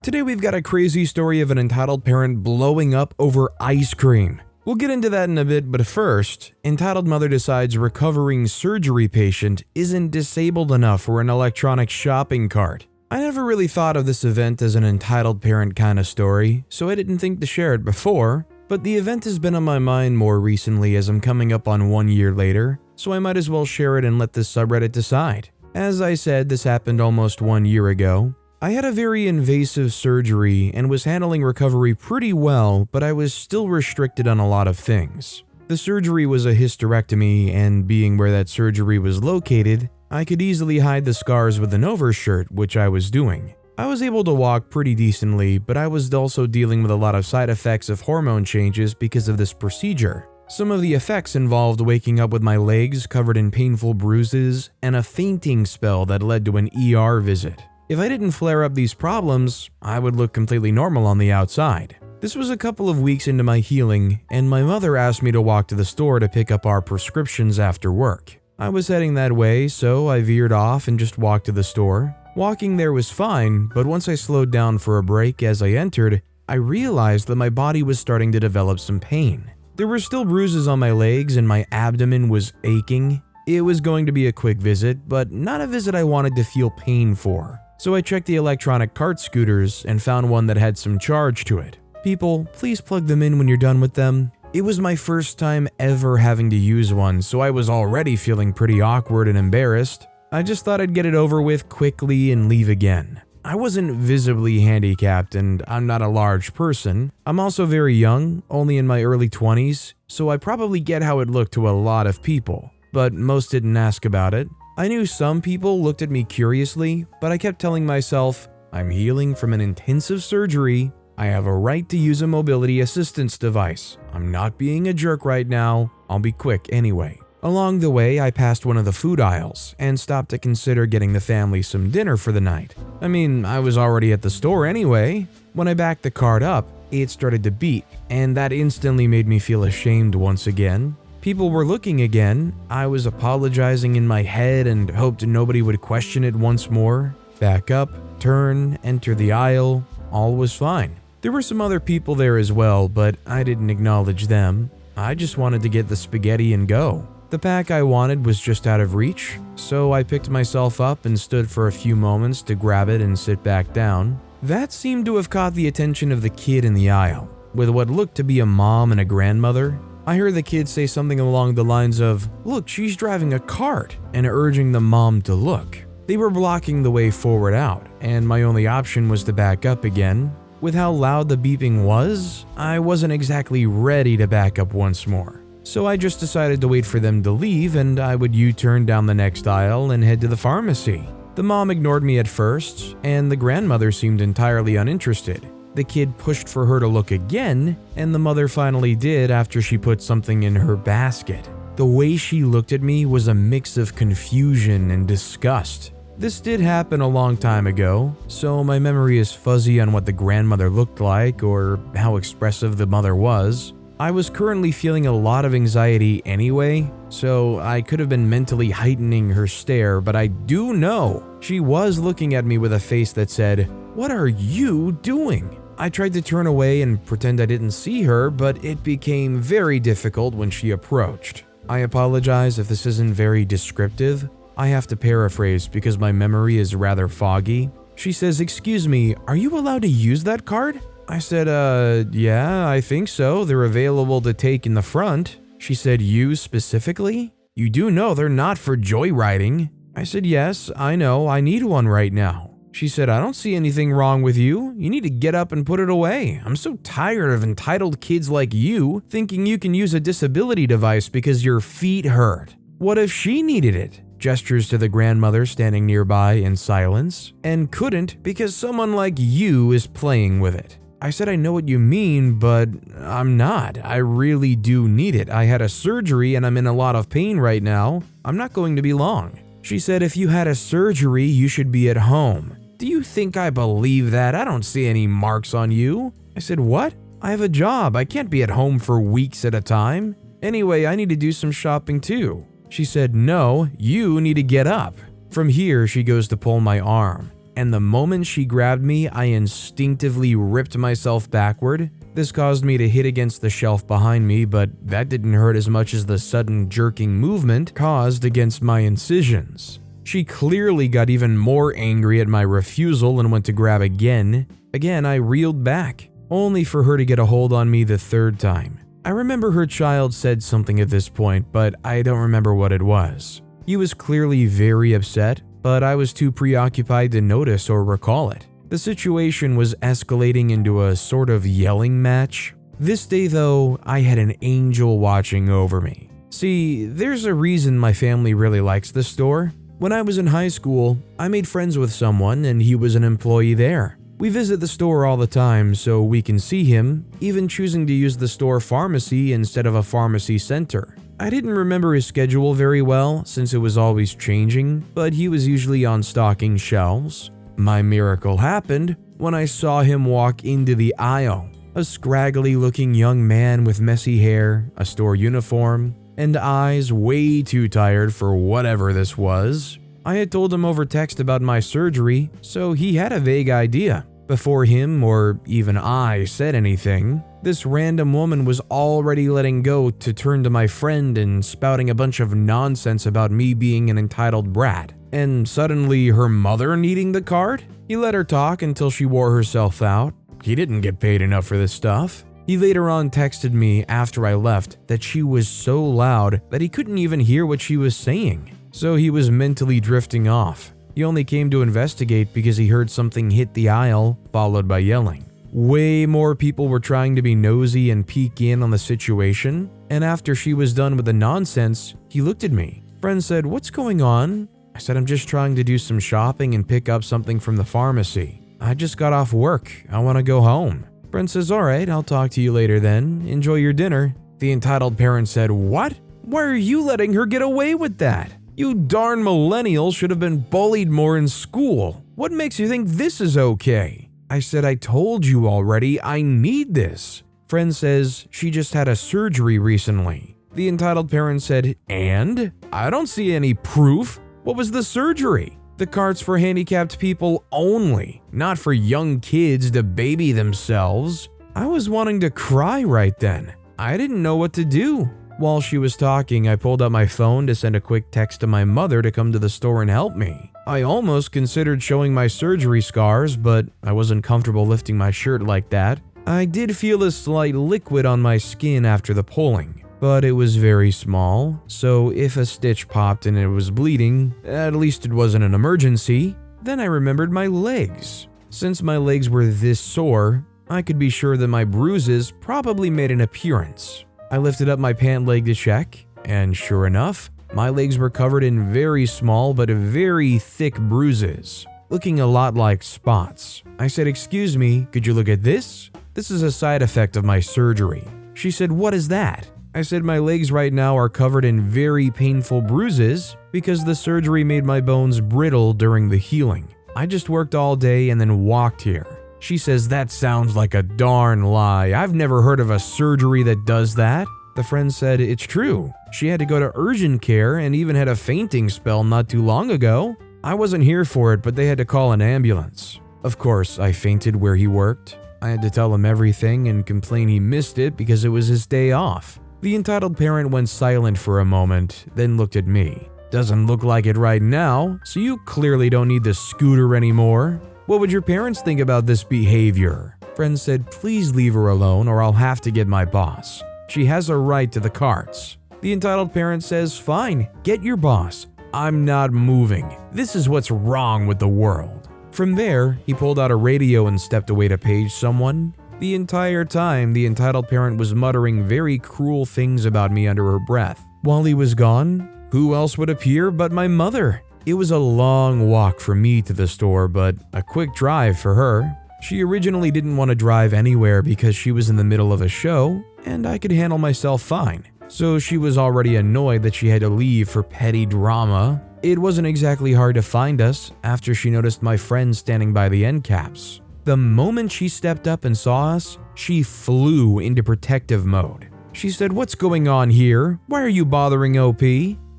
Today we've got a crazy story of an entitled parent blowing up over ice cream. We'll get into that in a bit, but first, entitled mother decides recovering surgery patient isn't disabled enough for an electronic shopping cart. I never really thought of this event as an entitled parent kind of story, so I didn't think to share it before, but the event has been on my mind more recently as I'm coming up on 1 year later, so I might as well share it and let this subreddit decide. As I said, this happened almost 1 year ago. I had a very invasive surgery and was handling recovery pretty well, but I was still restricted on a lot of things. The surgery was a hysterectomy, and being where that surgery was located, I could easily hide the scars with an overshirt, which I was doing. I was able to walk pretty decently, but I was also dealing with a lot of side effects of hormone changes because of this procedure. Some of the effects involved waking up with my legs covered in painful bruises and a fainting spell that led to an ER visit. If I didn't flare up these problems, I would look completely normal on the outside. This was a couple of weeks into my healing, and my mother asked me to walk to the store to pick up our prescriptions after work. I was heading that way, so I veered off and just walked to the store. Walking there was fine, but once I slowed down for a break as I entered, I realized that my body was starting to develop some pain. There were still bruises on my legs and my abdomen was aching. It was going to be a quick visit, but not a visit I wanted to feel pain for. So I checked the electronic cart scooters and found one that had some charge to it. People, please plug them in when you're done with them. It was my first time ever having to use one, so I was already feeling pretty awkward and embarrassed. I just thought I'd get it over with quickly and leave again. I wasn't visibly handicapped and I'm not a large person. I'm also very young, only in my early 20s, so I probably get how it looked to a lot of people, but most didn't ask about it. I knew some people looked at me curiously, but I kept telling myself, I'm healing from an intensive surgery. I have a right to use a mobility assistance device. I'm not being a jerk right now. I'll be quick anyway. Along the way, I passed one of the food aisles and stopped to consider getting the family some dinner for the night. I mean, I was already at the store anyway. When I backed the cart up, it started to beep, and that instantly made me feel ashamed once again. People were looking again. I was apologizing in my head and hoped nobody would question it once more. Back up, turn, enter the aisle. All was fine. There were some other people there as well, but I didn't acknowledge them. I just wanted to get the spaghetti and go. The pack I wanted was just out of reach, so I picked myself up and stood for a few moments to grab it and sit back down. That seemed to have caught the attention of the kid in the aisle, with what looked to be a mom and a grandmother. I heard the kid say something along the lines of, "Look, she's driving a cart," and urging the mom to look. They were blocking the way forward out, and my only option was to back up again. With how loud the beeping was, I wasn't exactly ready to back up once more. So I just decided to wait for them to leave and I would U-turn down the next aisle and head to the pharmacy. The mom ignored me at first, and the grandmother seemed entirely uninterested. The kid pushed for her to look again, and the mother finally did after she put something in her basket. The way she looked at me was a mix of confusion and disgust. This did happen a long time ago, so my memory is fuzzy on what the grandmother looked like or how expressive the mother was. I was currently feeling a lot of anxiety anyway, so I could have been mentally heightening her stare, but I do know she was looking at me with a face that said, "What are you doing?" I tried to turn away and pretend I didn't see her, but it became very difficult when she approached. I apologize if this isn't very descriptive. I have to paraphrase because my memory is rather foggy. She says, "Excuse me, are you allowed to use that card?" I said, yeah, I think so. They're available to take in the front." She said, "You specifically? You do know they're not for joyriding." I said, "Yes, I know. I need one right now." She said, "I don't see anything wrong with you. You need to get up and put it away. I'm so tired of entitled kids like you thinking you can use a disability device because your feet hurt. What if she needed it?" Gestures to the grandmother standing nearby in silence, "and couldn't because someone like you is playing with it." I said, "I know what you mean, but I'm not. I really do need it. I had a surgery and I'm in a lot of pain right now. I'm not going to be long." She said, "If you had a surgery, you should be at home." "Do you think I believe that? I don't see any marks on you." I said, "What? I have a job. I can't be at home for weeks at a time. Anyway, I need to do some shopping too." She said, "No, you need to get up." From here, she goes to pull my arm. and the moment she grabbed me, I instinctively ripped myself backward. This caused me to hit against the shelf behind me, but that didn't hurt as much as the sudden jerking movement caused against my incisions. She clearly got even more angry at my refusal and went to grab again. Again, I reeled back, only for her to get a hold on me the third time. I remember her child said something at this point, but I don't remember what it was. He was clearly very upset, but I was too preoccupied to notice or recall it. The situation was escalating into a sort of yelling match. This day though, I had an angel watching over me. See, there's a reason my family really likes the store. When I was in high school, I made friends with someone and he was an employee there. We visit the store all the time so we can see him, even choosing to use the store pharmacy instead of a pharmacy center. I didn't remember his schedule very well since it was always changing, but he was usually on stocking shelves. My miracle happened when I saw him walk into the aisle. A scraggly-looking young man with messy hair, a store uniform, and eyes way too tired for whatever this was. I had told him over text about my surgery, so he had a vague idea. Before him or even I said anything, this random woman was already letting go to turn to my friend and spouting a bunch of nonsense about me being an entitled brat. And suddenly her mother needing the card? He let her talk until she wore herself out. He didn't get paid enough for this stuff. He later on texted me after I left that she was so loud that he couldn't even hear what she was saying. So he was mentally drifting off. He only came to investigate because he heard something hit the aisle, followed by yelling. Way more people were trying to be nosy and peek in on the situation, and after she was done with the nonsense, he looked at me. Friend said, "What's going on?" I said, "I'm just trying to do some shopping and pick up something from the pharmacy. I just got off work. I want to go home." Friend says, "Alright, I'll talk to you later then. Enjoy your dinner." The entitled parent said, "What? Why are you letting her get away with that? You darn millennials should have been bullied more in school. What makes you think this is okay?" I said, "I told you already, I need this." Friend says she just had a surgery recently. The entitled parent said, "And? I don't see any proof. What was the surgery?" "The card's for handicapped people only, not for young kids to baby themselves." I was wanting to cry right then. I didn't know what to do. While she was talking, I pulled out my phone to send a quick text to my mother to come to the store and help me. I almost considered showing my surgery scars, but I wasn't comfortable lifting my shirt like that. I did feel a slight liquid on my skin after the pulling, but it was very small, so if a stitch popped and it was bleeding, at least it wasn't an emergency. Then I remembered my legs. Since my legs were this sore, I could be sure that my bruises probably made an appearance. I lifted up my pant leg to check, and sure enough, my legs were covered in very small but very thick bruises, looking a lot like spots. I said, "Excuse me, could you look at this? This is a side effect of my surgery." She said, "What is that?" I said, "My legs right now are covered in very painful bruises because the surgery made my bones brittle during the healing. I just worked all day and then walked here." She says, "That sounds like a darn lie. I've never heard of a surgery that does that." The friend said, "It's true. She had to go to urgent care and even had a fainting spell not too long ago. I wasn't here for it, but they had to call an ambulance." Of course, I fainted where he worked. I had to tell him everything and complain he missed it because it was his day off. The entitled parent went silent for a moment, then looked at me. "Doesn't look like it right now, so you clearly don't need the scooter anymore. What would your parents think about this behavior?" Friend said, "Please leave her alone or I'll have to get my boss. She has a right to the carts." The entitled parent says, "Fine, get your boss. I'm not moving. This is what's wrong with the world." From there, he pulled out a radio and stepped away to page someone. The entire time, the entitled parent was muttering very cruel things about me under her breath. While he was gone, who else would appear but my mother? It was a long walk from me to the store, but a quick drive for her. She originally didn't want to drive anywhere because she was in the middle of a show, and I could handle myself fine. So she was already annoyed that she had to leave for petty drama. It wasn't exactly hard to find us after she noticed my friend standing by the end caps. The moment she stepped up and saw us, she flew into protective mode. She said, "What's going on here? Why are you bothering OP?"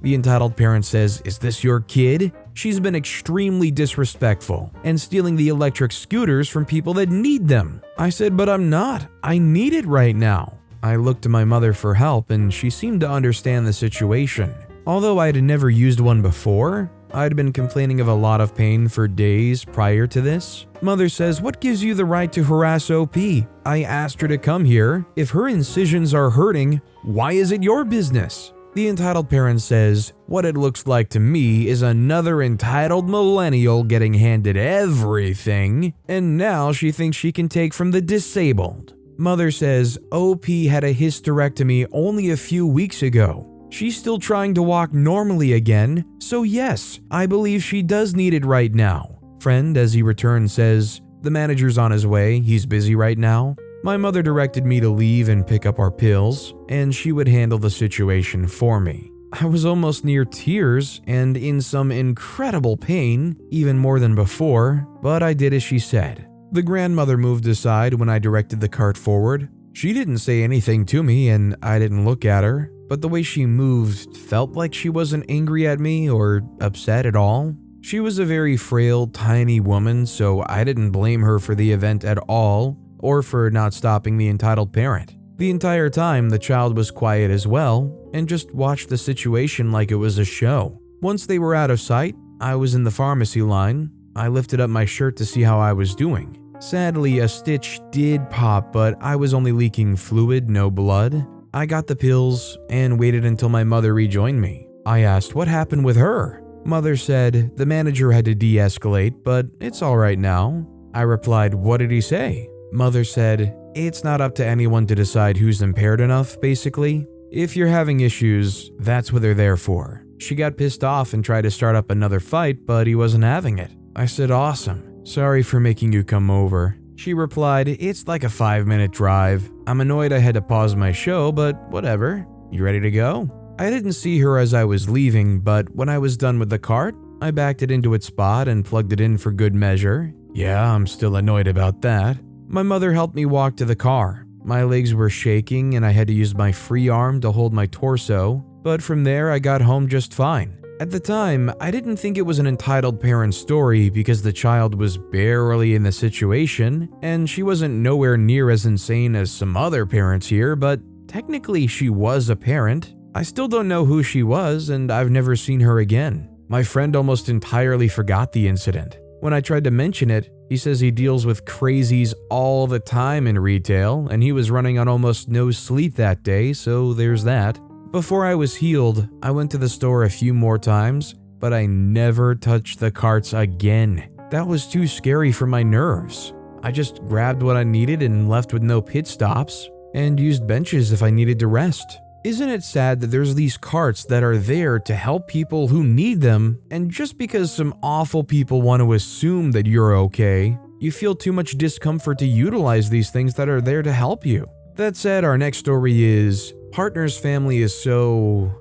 The entitled parent says, "Is this your kid?" She's been extremely disrespectful and stealing the electric scooters from people that need them. I said, but I'm not. I need it right now. I looked to my mother for help and she seemed to understand the situation. Although I had never used one before, I'd been complaining of a lot of pain for days prior to this. Mother says, what gives you the right to harass OP? I asked her to come here. If her incisions are hurting, why is it your business? The entitled parent says, what it looks like to me is another entitled millennial getting handed everything, and now she thinks she can take from the disabled. Mother says, OP had a hysterectomy only a few weeks ago. She's still trying to walk normally again, so yes, I believe she does need it right now. Friend, as he returns, says, the manager's on his way, he's busy right now. My mother directed me to leave and pick up our pills, and she would handle the situation for me. I was almost near tears and in some incredible pain, even more than before, but I did as she said. The grandmother moved aside when I directed the cart forward. She didn't say anything to me and I didn't look at her, but the way she moved felt like she wasn't angry at me or upset at all. She was a very frail, tiny woman, so I didn't blame her for the event at all or for not stopping the entitled parent. The entire time, the child was quiet as well and just watched the situation like it was a show. Once they were out of sight, I was in the pharmacy line. I lifted up my shirt to see how I was doing. Sadly, a stitch did pop, but I was only leaking fluid, no blood. I got the pills and waited until my mother rejoined me. I asked what happened with her. Mother said the manager had to de-escalate, but it's all right now. I replied, what did he say? Mother said, it's not up to anyone to decide who's impaired enough, basically. If you're having issues, that's what they're there for. She got pissed off and tried to start up another fight, but he wasn't having it. I said, awesome. Sorry for making you come over. She replied, it's like a 5-minute drive. I'm annoyed I had to pause my show, but whatever. You ready to go? I didn't see her as I was leaving, but when I was done with the cart, I backed it into its spot and plugged it in for good measure. Yeah, I'm still annoyed about that. My mother helped me walk to the car. My legs were shaking and I had to use my free arm to hold my torso, but from there I got home just fine. At the time, I didn't think it was an entitled parent story because the child was barely in the situation and she wasn't nowhere near as insane as some other parents here, but technically she was a parent. I still don't know who she was and I've never seen her again. My friend almost entirely forgot the incident. When I tried to mention it, he says he deals with crazies all the time in retail and he was running on almost no sleep that day, so there's that. Before I was healed, I went to the store a few more times, but I never touched the carts again. That was too scary for my nerves. I just grabbed what I needed and left with no pit stops, and used benches if I needed to rest. Isn't it sad that there's these carts that are there to help people who need them, and just because some awful people want to assume that you're okay, you feel too much discomfort to utilize these things that are there to help you? That said, our next story is, partner's family is so...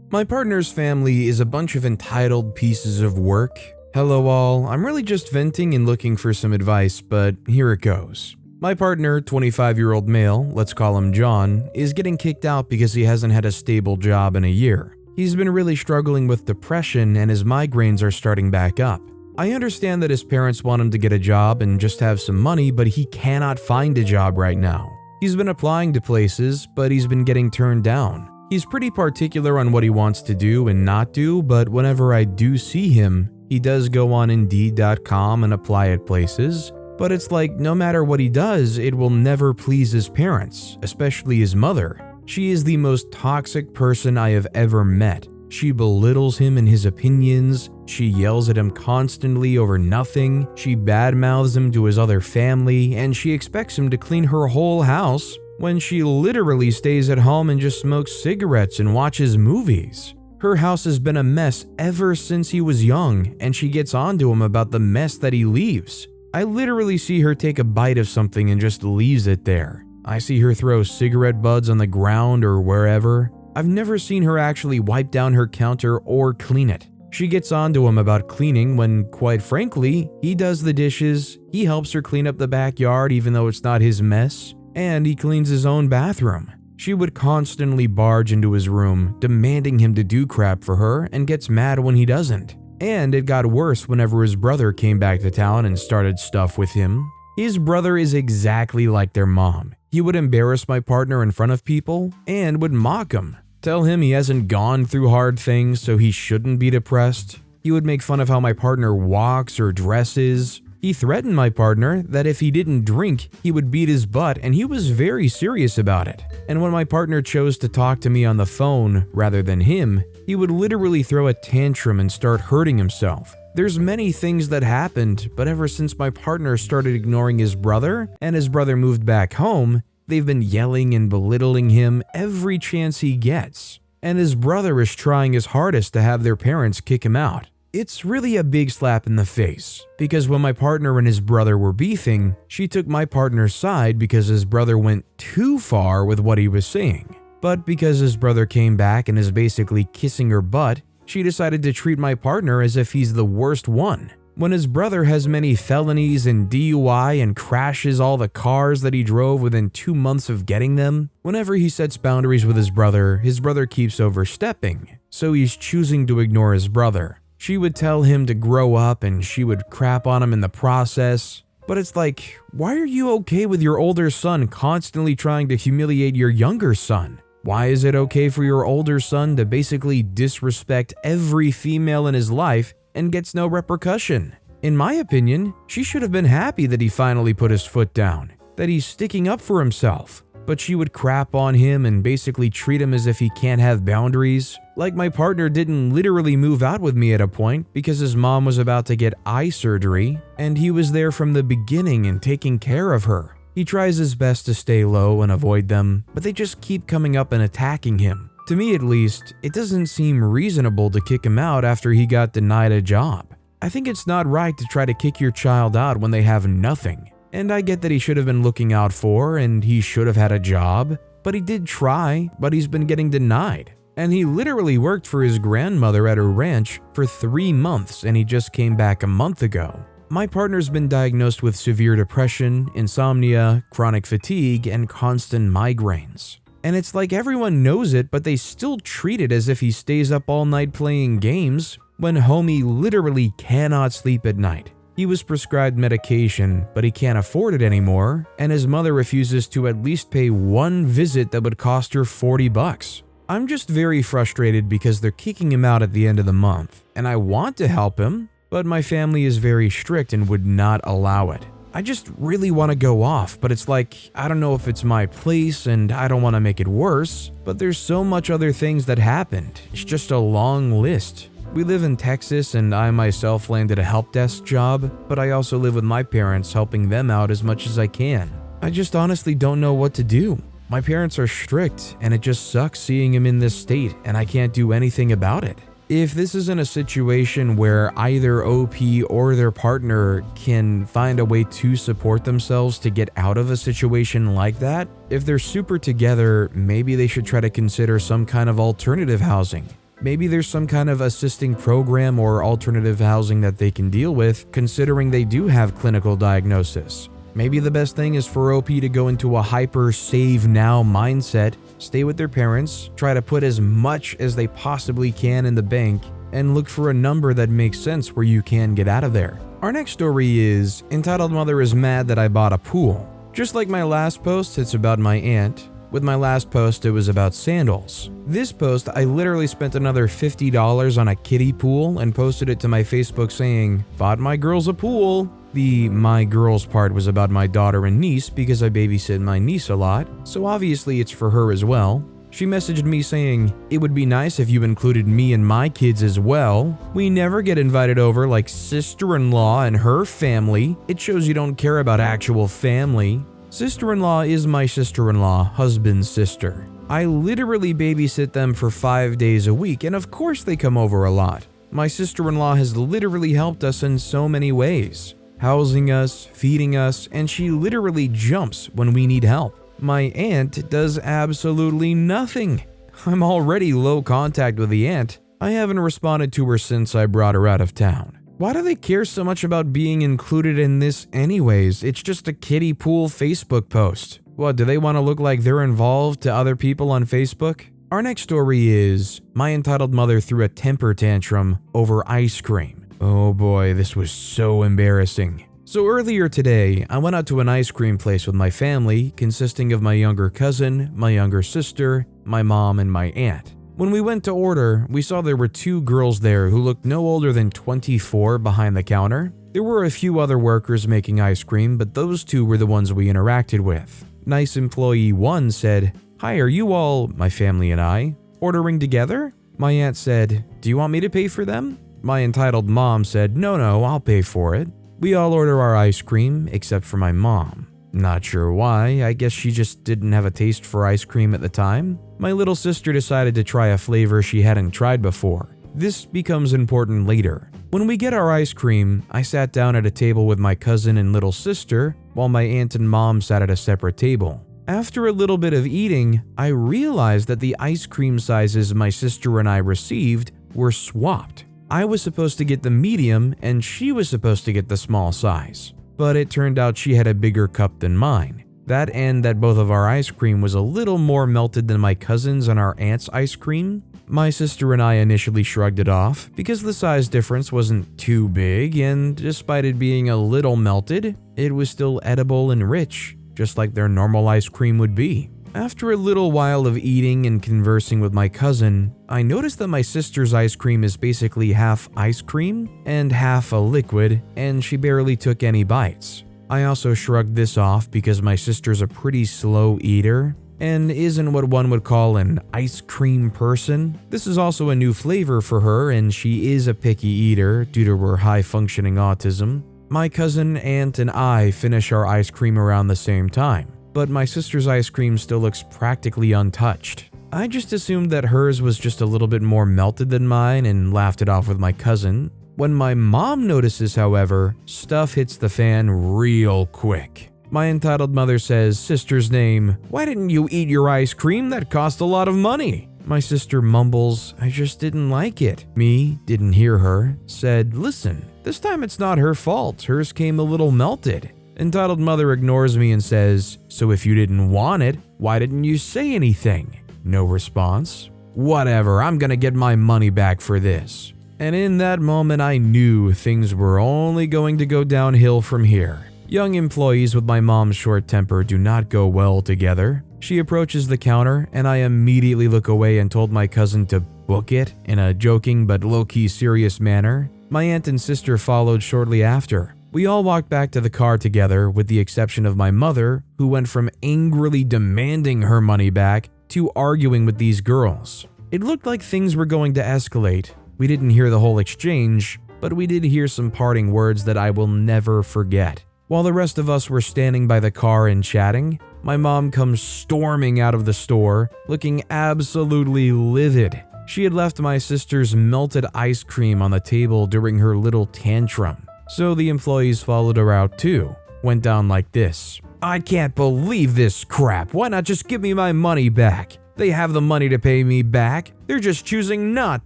My partner's family is a bunch of entitled pieces of work. Hello all, I'm really just venting and looking for some advice, but here it goes. My partner, 25-year-old male, let's call him John, is getting kicked out because he hasn't had a stable job in a year. He's been really struggling with depression and his migraines are starting back up. I understand that his parents want him to get a job and just have some money, but he cannot find a job right now. He's been applying to places, but he's been getting turned down. He's pretty particular on what he wants to do and not do, but whenever I do see him, he does go on Indeed.com and apply at places. But it's like no matter what he does, it will never please his parents, especially his mother. She is the most toxic person I have ever met. She belittles him and his opinions, she yells at him constantly over nothing, she badmouths him to his other family, and she expects him to clean her whole house when she literally stays at home and just smokes cigarettes and watches movies. Her house has been a mess ever since he was young, and she gets onto him about the mess that he leaves. I literally see her take a bite of something and just leaves it there. I see her throw cigarette butts on the ground or wherever. I've never seen her actually wipe down her counter or clean it. She gets onto him about cleaning when, quite frankly, he does the dishes, he helps her clean up the backyard even though it's not his mess, and he cleans his own bathroom. She would constantly barge into his room, demanding him to do crap for her, and gets mad when he doesn't. And it got worse whenever his brother came back to town and started stuff with him. His brother is exactly like their mom. He would embarrass my partner in front of people and would mock him. Tell him he hasn't gone through hard things, so he shouldn't be depressed. He would make fun of how my partner walks or dresses. He threatened my partner that if he didn't drink, he would beat his butt, and he was very serious about it. And when my partner chose to talk to me on the phone rather than him, he would literally throw a tantrum and start hurting himself. There's many things that happened, but ever since my partner started ignoring his brother and his brother moved back home, they've been yelling and belittling him every chance he gets. And his brother is trying his hardest to have their parents kick him out. It's really a big slap in the face, because when my partner and his brother were beefing, she took my partner's side because his brother went too far with what he was saying. But because his brother came back and is basically kissing her butt, she decided to treat my partner as if he's the worst one. When his brother has many felonies and DUI and crashes all the cars that he drove within 2 months of getting them, whenever he sets boundaries with his brother keeps overstepping, so he's choosing to ignore his brother. She would tell him to grow up and she would crap on him in the process. But it's like, why are you okay with your older son constantly trying to humiliate your younger son? Why is it okay for your older son to basically disrespect every female in his life and gets no repercussion? In my opinion, she should have been happy that he finally put his foot down, that he's sticking up for himself. But she would crap on him and basically treat him as if he can't have boundaries. Like my partner didn't literally move out with me at a point because his mom was about to get eye surgery, and he was there from the beginning and taking care of her. He tries his best to stay low and avoid them, but they just keep coming up and attacking him. To me at least, it doesn't seem reasonable to kick him out after he got denied a job. I think it's not right to try to kick your child out when they have nothing. And I get that he should have been looking out for and he should have had a job, but he did try, but he's been getting denied. And he literally worked for his grandmother at her ranch for 3 months and he just came back a month ago. My partner's been diagnosed with severe depression, insomnia, chronic fatigue, and constant migraines. And it's like everyone knows it, but they still treat it as if he stays up all night playing games when homie literally cannot sleep at night. He was prescribed medication, but he can't afford it anymore, and his mother refuses to at least pay one visit that would cost her $40. I'm just very frustrated because they're kicking him out at the end of the month, and I want to help him, but my family is very strict and would not allow it. I just really want to go off, but it's like, I don't know if it's my place and I don't want to make it worse, but there's so much other things that happened. It's just a long list. We live in Texas and I myself landed a help desk job, but I also live with my parents, helping them out as much as I can. I just honestly don't know what to do. My parents are strict and it just sucks seeing him in this state and I can't do anything about it. If this isn't a situation where either OP or their partner can find a way to support themselves to get out of a situation like that, if they're super together, maybe they should try to consider some kind of alternative housing. Maybe there's some kind of assisting program or alternative housing that they can deal with, considering they do have clinical diagnosis. Maybe the best thing is for OP to go into a hyper save now mindset, stay with their parents, try to put as much as they possibly can in the bank, and look for a number that makes sense where you can get out of there. Our next story is entitled "Mother is Mad That I Bought a Pool." Just like my last post, it's about my aunt. With my last post, it was about sandals. This post, I literally spent another $50 on a kiddie pool and posted it to my Facebook saying, "Bought my girls a pool." The "my girls" part was about my daughter and niece because I babysit my niece a lot, so obviously it's for her as well. She messaged me saying, "It would be nice if you included me and my kids as well. We never get invited over like sister-in-law and her family. It shows you don't care about actual family." Sister-in-law is my sister-in-law, husband's sister. I literally babysit them for 5 days a week, and of course they come over a lot. My sister-in-law has literally helped us in so many ways, housing us, feeding us, and she literally jumps when we need help. My aunt does absolutely nothing. I'm already low contact with the aunt. I haven't responded to her since I brought her out of town. Why do they care so much about being included in this anyways? It's just a kiddie pool Facebook post. What, do they want to look like they're involved to other people on Facebook? Our next story is my entitled mother threw a temper tantrum over ice cream. Oh boy, this was so embarrassing. So earlier today, I went out to an ice cream place with my family, consisting of my younger cousin, my younger sister, my mom, and my aunt. When we went to order, we saw there were two girls there who looked no older than 24 behind the counter. There were a few other workers making ice cream, but those two were the ones we interacted with. Nice employee 1 said, "Hi, are you all, my family and I, ordering together?" My aunt said, "Do you want me to pay for them?" My entitled mom said, No, I'll pay for it." We all order our ice cream, except for my mom. Not sure why, I guess she just didn't have a taste for ice cream at the time. My little sister decided to try a flavor she hadn't tried before. This becomes important later. When we get our ice cream, I sat down at a table with my cousin and little sister, while my aunt and mom sat at a separate table. After a little bit of eating, I realized that the ice cream sizes my sister and I received were swapped. I was supposed to get the medium and she was supposed to get the small size. But it turned out she had a bigger cup than mine. That and that both of our ice cream was a little more melted than my cousin's and our aunt's ice cream. My sister and I initially shrugged it off because the size difference wasn't too big, and despite it being a little melted, it was still edible and rich, just like their normal ice cream would be. After a little while of eating and conversing with my cousin, I noticed that my sister's ice cream is basically half ice cream and half a liquid, and she barely took any bites. I also shrugged this off because my sister's a pretty slow eater and isn't what one would call an ice cream person. This is also a new flavor for her, and she is a picky eater due to her high-functioning autism. My cousin, aunt, and I finish our ice cream around the same time, but my sister's ice cream still looks practically untouched. I just assumed that hers was just a little bit more melted than mine and laughed it off with my cousin. When my mom notices, however, stuff hits the fan real quick. My entitled mother says, "Sister's name, why didn't you eat your ice cream? That cost a lot of money." My sister mumbles, "I just didn't like it." Me, didn't hear her, said, "Listen, this time it's not her fault. Hers came a little melted." Entitled mother ignores me and says, "So if you didn't want it, why didn't you say anything?" No response. "Whatever, I'm gonna get my money back for this." And in that moment, I knew things were only going to go downhill from here. Young employees with my mom's short temper do not go well together. She approaches the counter, and I immediately look away and told my cousin to book it in a joking but low-key serious manner. My aunt and sister followed shortly after. We all walked back to the car together, with the exception of my mother, who went from angrily demanding her money back to arguing with these girls. It looked like things were going to escalate. We didn't hear the whole exchange, but we did hear some parting words that I will never forget. While the rest of us were standing by the car and chatting, my mom comes storming out of the store, looking absolutely livid. She had left my sister's melted ice cream on the table during her little tantrum. So the employees followed her out too. Went down like this: "I can't believe this crap. Why not just give me my money back? They have the money to pay me back. They're just choosing not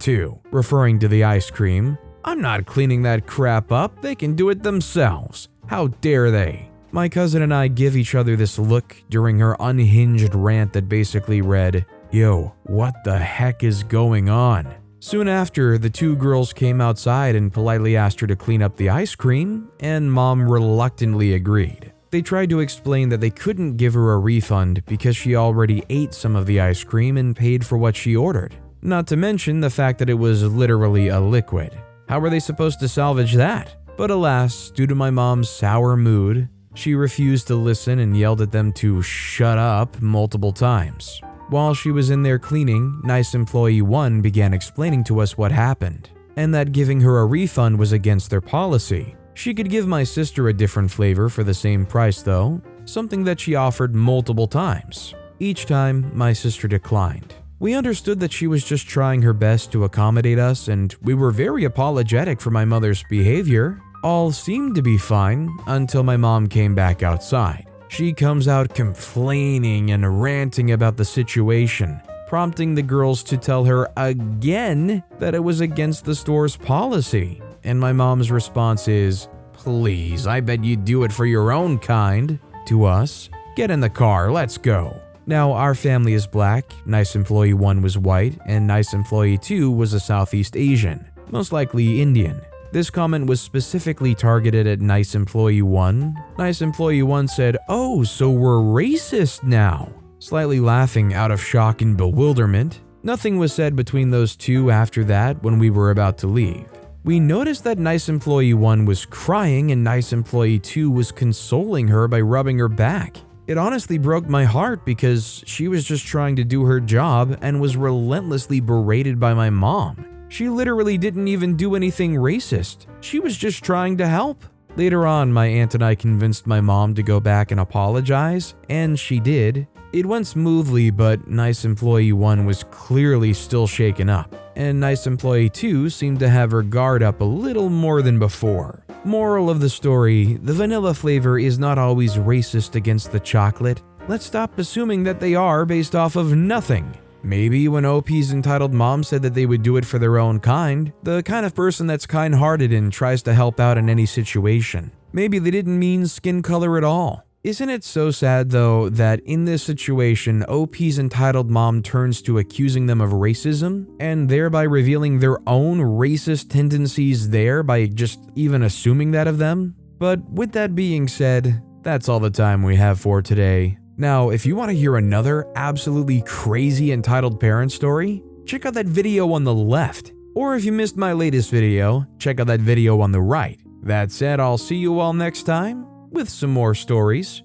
to," referring to the ice cream. "I'm not cleaning that crap up. They can do it themselves. How dare they?" My cousin and I give each other this look during her unhinged rant that basically read, "Yo, what the heck is going on?" Soon after, the two girls came outside and politely asked her to clean up the ice cream, and Mom reluctantly agreed. They tried to explain that they couldn't give her a refund because she already ate some of the ice cream and paid for what she ordered. Not to mention the fact that it was literally a liquid. How were they supposed to salvage that? But alas, due to my mom's sour mood, she refused to listen and yelled at them to shut up multiple times. While she was in there cleaning, nice employee 1 began explaining to us what happened, and that giving her a refund was against their policy. She could give my sister a different flavor for the same price though, something that she offered multiple times. Each time, my sister declined. We understood that she was just trying her best to accommodate us, and we were very apologetic for my mother's behavior. All seemed to be fine until my mom came back outside. She comes out complaining and ranting about the situation, prompting the girls to tell her again that it was against the store's policy. And my mom's response is, "Please, I bet you'd do it for your own kind," to us. "Get in the car, let's go." Now, our family is black, nice employee 1 was white, and nice employee 2 was a Southeast Asian, most likely Indian. This comment was specifically targeted at nice employee 1. Nice employee 1 said, "Oh, so we're racist now," slightly laughing out of shock and bewilderment. Nothing was said between those two after that when we were about to leave. We noticed that nice employee 1 was crying and nice employee 2 was consoling her by rubbing her back. It honestly broke my heart because she was just trying to do her job and was relentlessly berated by my mom. She literally didn't even do anything racist. She was just trying to help. Later on, my aunt and I convinced my mom to go back and apologize, and she did. It went smoothly, but nice employee 1 was clearly still shaken up, and nice employee 2 seemed to have her guard up a little more than before. Moral of the story, the vanilla flavor is not always racist against the chocolate. Let's stop assuming that they are based off of nothing. Maybe when OP's entitled mom said that they would do it for their own kind, the kind of person that's kind-hearted and tries to help out in any situation, maybe they didn't mean skin color at all. Isn't it so sad though that in this situation, OP's entitled mom turns to accusing them of racism and thereby revealing their own racist tendencies there by just even assuming that of them? But with that being said, that's all the time we have for today. Now, if you want to hear another absolutely crazy entitled parent story, check out that video on the left. Or if you missed my latest video, check out that video on the right. That said, I'll see you all next time with some more stories.